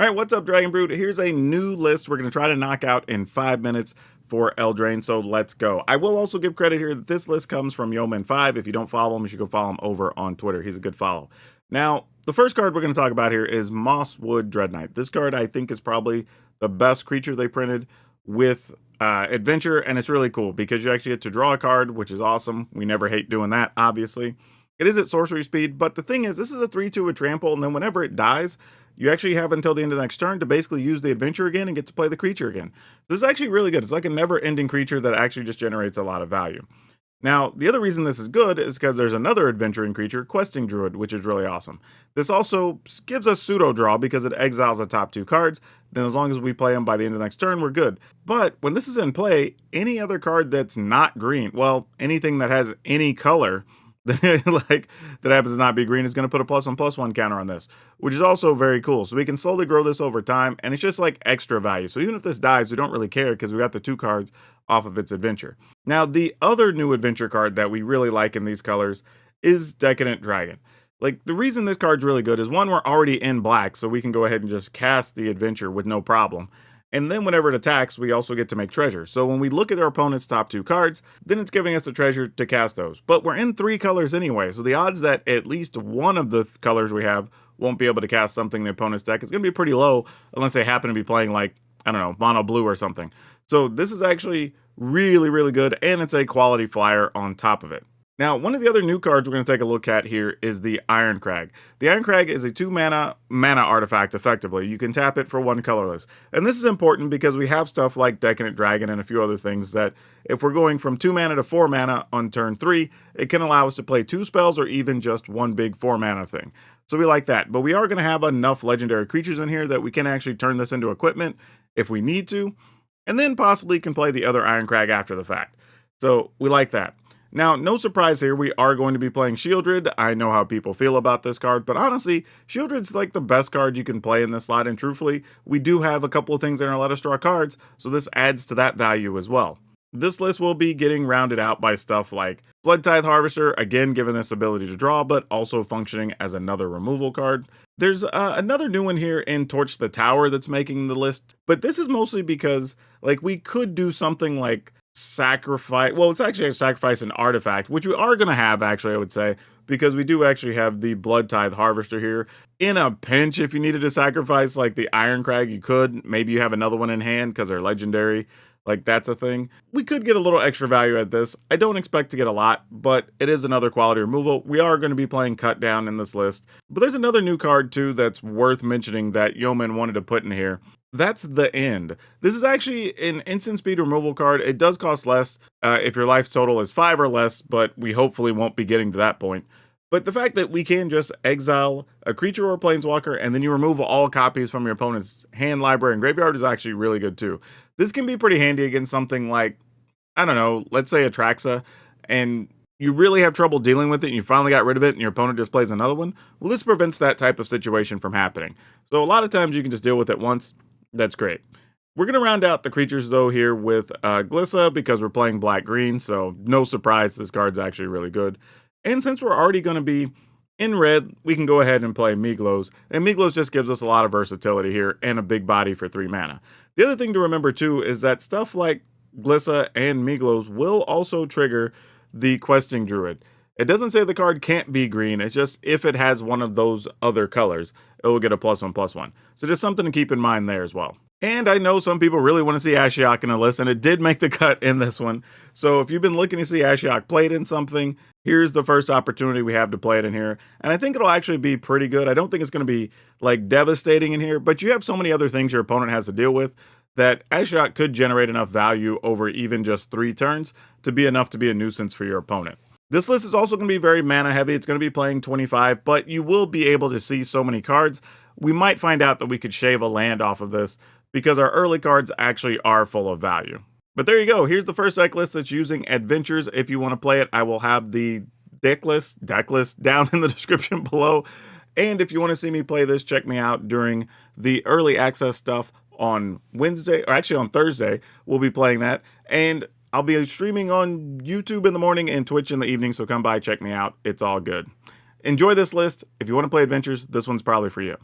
All right, what's up, Dragon Brood? Here's a new list we're going to try to knock out in 5 minutes for Eldraine, so let's go. I will also give credit here that this list comes from Yeoman5. If you don't follow him, you should go follow him over on Twitter. He's a good follow. Now, the first card we're going to talk about here is Mosswood Dreadknight. This card, I think, is probably the best creature they printed with Adventure, and it's really cool because you actually get to draw a card, which is awesome. We never hate doing that, obviously. It is at sorcery speed, but the thing is, this is a 3/2 with trample, and then whenever it dies, you actually have until the end of the next turn to basically use the adventure again and get to play the creature again. This is actually really good. It's like a never-ending creature that actually just generates a lot of value. Now, the other reason this is good is because there's another adventuring creature, Questing Druid, which is really awesome. This also gives us pseudo draw because it exiles the top 2 cards. Then as long as we play them by the end of the next turn, we're good. But when this is in play, any other card that's not green, well, anything that has any color like that happens to not be green is going to put a +1/+1 counter on this, which is also very cool. So we can slowly grow this over time, and it's just like extra value. So even if this dies, we don't really care because we got the 2 cards off of its adventure. Now, the other new adventure card that we really like in these colors is Decadent Dragon. Like, the reason this card's really good is, one, we're already in black, so we can go ahead and just cast the adventure with no problem. And then whenever it attacks, we also get to make treasure. So when we look at our opponent's top 2 cards, then it's giving us the treasure to cast those. But we're in 3 colors anyway, so the odds that at least one of the colors we have won't be able to cast something in the opponent's deck is going to be pretty low unless they happen to be playing, like, I don't know, mono blue or something. So this is actually really, really good, and it's a quality flyer on top of it. Now, one of the other new cards we're going to take a look at here is the Iron Crag. The Iron Crag is a 2 mana artifact, effectively. You can tap it for 1 colorless. And this is important because we have stuff like Decadent Dragon and a few other things that, if we're going from 2 mana to 4 mana on turn 3, it can allow us to play 2 spells or even just 1 big 4 mana thing. So we like that. But we are going to have enough legendary creatures in here that we can actually turn this into equipment if we need to, and then possibly can play the other Iron Crag after the fact. So we like that. Now, no surprise here, we are going to be playing Sheoldred. I know how people feel about this card, but honestly, Sheoldred's like the best card you can play in this slot, and truthfully, we do have a couple of things that are going to let us draw cards, so this adds to that value as well. This list will be getting rounded out by stuff like Bloodtithe Harvester, again giving this ability to draw, but also functioning as another removal card. There's another new one here in Torch the Tower that's making the list, but this is mostly because, like, we could do something like sacrifice, well, it's actually a sacrifice an artifact, which we are going to have, actually, I would say, because we do actually have the Bloodtithe Harvester here. In a pinch, if you needed to sacrifice like the Iron Crag, you could. Maybe you have another one in hand because they're legendary. Like, that's a thing. We could get a little extra value at this. I don't expect to get a lot, but it is another quality removal. We are going to be playing Cut Down in this list. But there's another new card, too, that's worth mentioning that Yeoman wanted to put in here. That's the End. This is actually an instant speed removal card. It does cost less if your life total is 5 or less, but we hopefully won't be getting to that point. But the fact that we can just exile a creature or a planeswalker and then you remove all copies from your opponent's hand, library, and graveyard is actually really good too. This can be pretty handy against something like, I don't know, let's say Atraxa, and you really have trouble dealing with it and you finally got rid of it and your opponent just plays another one. Well, this prevents that type of situation from happening. So a lot of times you can just deal with it once. That's great. We're going to round out the creatures, though, here with Glissa because we're playing black-green, so no surprise, this card's actually really good. And since we're already going to be in red, we can go ahead and play Miglos, and Miglos just gives us a lot of versatility here and a big body for 3 mana. The other thing to remember, too, is that stuff like Glissa and Miglos will also trigger the Questing Druid. It doesn't say the card can't be green, it's just if it has one of those other colors, it will get a +1/+1. So just something to keep in mind there as well. And I know some people really want to see Ashiok in a list, and it did make the cut in this one. So if you've been looking to see Ashiok played in something, here's the first opportunity we have to play it in here. And I think it'll actually be pretty good. I don't think it's going to be, like, devastating in here, but you have so many other things your opponent has to deal with that Ashiok could generate enough value over even just 3 turns to be enough to be a nuisance for your opponent. This list is also going to be very mana heavy. It's going to be playing 25, but you will be able to see so many cards. We might find out that we could shave a land off of this because our early cards actually are full of value. But there you go. Here's the first deck list that's using Adventures. If you want to play it, I will have the Decklist down in the description below. And if you want to see me play this, check me out during the early access stuff on Wednesday, or actually on Thursday. We'll be playing that. And I'll be streaming on YouTube in the morning and Twitch in the evening, so come by, check me out. It's all good. Enjoy this list. If you want to play Adventures, this one's probably for you.